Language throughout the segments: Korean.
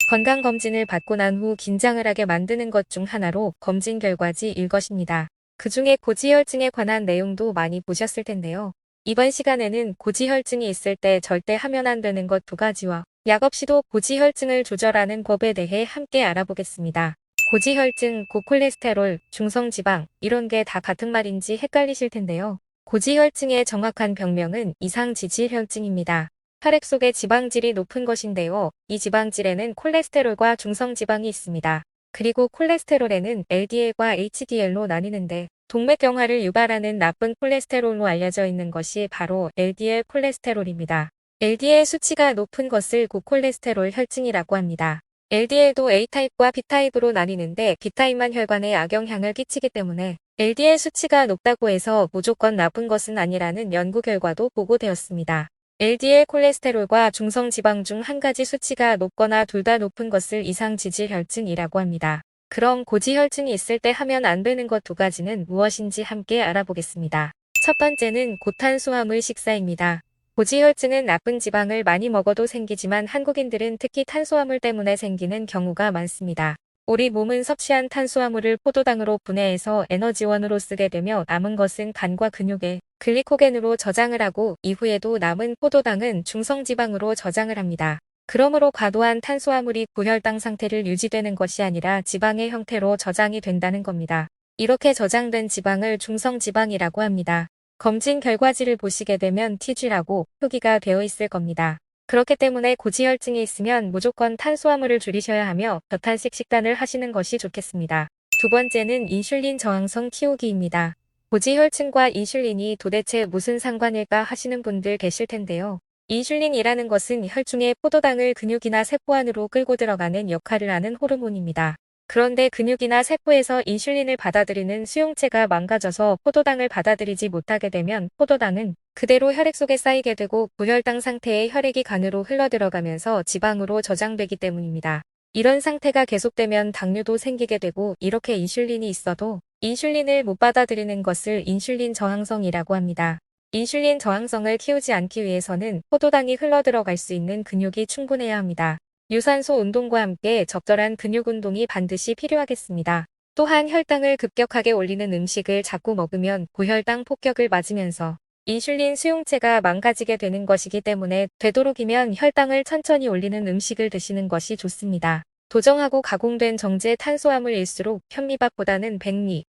건강검진을 받고 난 후 긴장을 하게 만드는 것 중 하나로 검진 결과지일 것입니다. 그중에 고지혈증에 관한 내용도 많이 보셨을 텐데요. 이번 시간에는 고지혈증이 있을 때 절대 하면 안 되는 것 2가지와 약 없이도 고지혈증을 조절하는 법에 대해 함께 알아보겠습니다. 고지혈증, 고콜레스테롤, 중성지방 이런 게 다 같은 말인지 헷갈리실 텐데요. 고지혈증의 정확한 병명은 이상지질혈증입니다. 혈액 속의 지방질이 높은 것인데요. 이 지방질에는 콜레스테롤과 중성지방이 있습니다. 그리고 콜레스테롤에는 LDL과 HDL로 나뉘는데 동맥경화를 유발하는 나쁜 콜레스테롤로 알려져 있는 것이 바로 LDL 콜레스테롤입니다. LDL 수치가 높은 것을 고콜레스테롤 혈증이라고 합니다. LDL도 A타입과 B타입으로 나뉘는데 B타입만 혈관에 악영향을 끼치기 때문에 LDL 수치가 높다고 해서 무조건 나쁜 것은 아니라는 연구 결과도 보고되었습니다. LDL 콜레스테롤과 중성지방 중 한 가지 수치가 높거나 둘 다 높은 것을 이상지질혈증이라고 합니다. 그럼 고지혈증이 있을 때 하면 안 되는 것 2가지는 무엇인지 함께 알아보겠습니다. 첫 번째는 고탄수화물 식사입니다. 고지혈증은 나쁜 지방을 많이 먹어도 생기지만 한국인들은 특히 탄수화물 때문에 생기는 경우가 많습니다. 우리 몸은 섭취한 탄수화물을 포도당으로 분해해서 에너지원으로 쓰게 되며 남은 것은 간과 근육에 글리코겐으로 저장을 하고 이후에도 남은 포도당은 중성지방으로 저장을 합니다. 그러므로 과도한 탄수화물이 고혈당 상태를 유지되는 것이 아니라 지방의 형태로 저장이 된다는 겁니다. 이렇게 저장된 지방을 중성지방이라고 합니다. 검진 결과지를 보시게 되면 TG라고 표기가 되어 있을 겁니다. 그렇기 때문에 고지혈증이 있으면 무조건 탄수화물을 줄이셔야 하며 저탄식 식단을 하시는 것이 좋겠습니다. 두 번째는 인슐린 저항성 키우기입니다. 고지혈증과 인슐린이 도대체 무슨 상관일까 하시는 분들 계실 텐데요. 인슐린이라는 것은 혈중의 포도당을 근육이나 세포 안으로 끌고 들어가는 역할을 하는 호르몬입니다. 그런데 근육이나 세포에서 인슐린을 받아들이는 수용체가 망가져서 포도당을 받아들이지 못하게 되면 포도당은 그대로 혈액 속에 쌓이게 되고 고혈당 상태의 혈액이 간으로 흘러들어가면서 지방으로 저장되기 때문입니다. 이런 상태가 계속되면 당뇨도 생기게 되고 이렇게 인슐린이 있어도 인슐린을 못 받아들이는 것을 인슐린 저항성이라고 합니다. 인슐린 저항성을 키우지 않기 위해서는 포도당이 흘러들어갈 수 있는 근육이 충분해야 합니다. 유산소 운동과 함께 적절한 근육 운동이 반드시 필요하겠습니다. 또한 혈당을 급격하게 올리는 음식을 자꾸 먹으면 고혈당 폭격을 맞으면서 인슐린 수용체가 망가지게 되는 것이기 때문에 되도록이면 혈당을 천천히 올리는 음식을 드시는 것이 좋습니다. 도정하고 가공된 정제 탄수화물일수록 현미밥보다는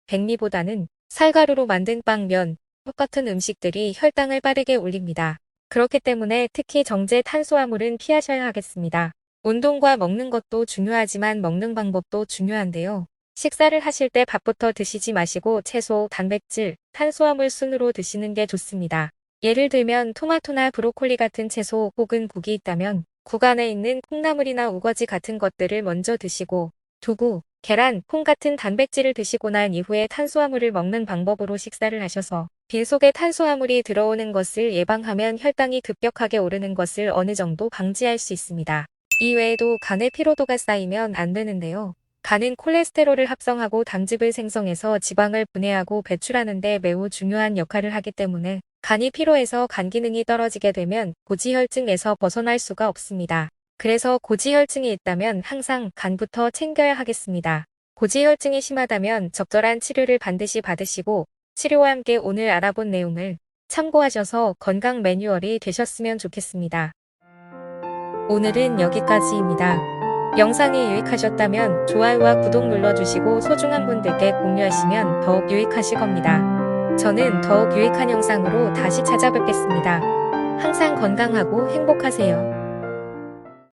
백미보다는 쌀가루로 만든 빵, 면, 똑같은 음식들이 혈당을 빠르게 올립니다. 그렇기 때문에 특히 정제 탄수화물은 피하셔야 하겠습니다. 운동과 먹는 것도 중요하지만 먹는 방법도 중요한데요. 식사를 하실 때 밥부터 드시지 마시고 채소, 단백질, 탄수화물 순으로 드시는 게 좋습니다. 예를 들면 토마토나 브로콜리 같은 채소 혹은 국이 있다면 국 안에 있는 콩나물이나 우거지 같은 것들을 먼저 드시고 두부, 계란, 콩 같은 단백질을 드시고 난 이후에 탄수화물을 먹는 방법으로 식사를 하셔서 빈 속에 탄수화물이 들어오는 것을 예방하면 혈당이 급격하게 오르는 것을 어느 정도 방지할 수 있습니다. 이외에도 간에 피로도가 쌓이면 안 되는데요. 간은 콜레스테롤을 합성하고 담즙을 생성해서 지방을 분해하고 배출하는 데 매우 중요한 역할을 하기 때문에 간이 피로해서 간 기능이 떨어지게 되면 고지혈증에서 벗어날 수가 없습니다. 그래서 고지혈증이 있다면 항상 간부터 챙겨야 하겠습니다. 고지혈증이 심하다면 적절한 치료를 반드시 받으시고 치료와 함께 오늘 알아본 내용을 참고하셔서 건강 매뉴얼이 되셨으면 좋겠습니다. 오늘은 여기까지입니다. 영상이 유익하셨다면 좋아요와 구독 눌러주시고 소중한 분들께 공유하시면 더욱 유익하실 겁니다. 저는 더욱 유익한 영상으로 다시 찾아뵙겠습니다. 항상 건강하고 행복하세요.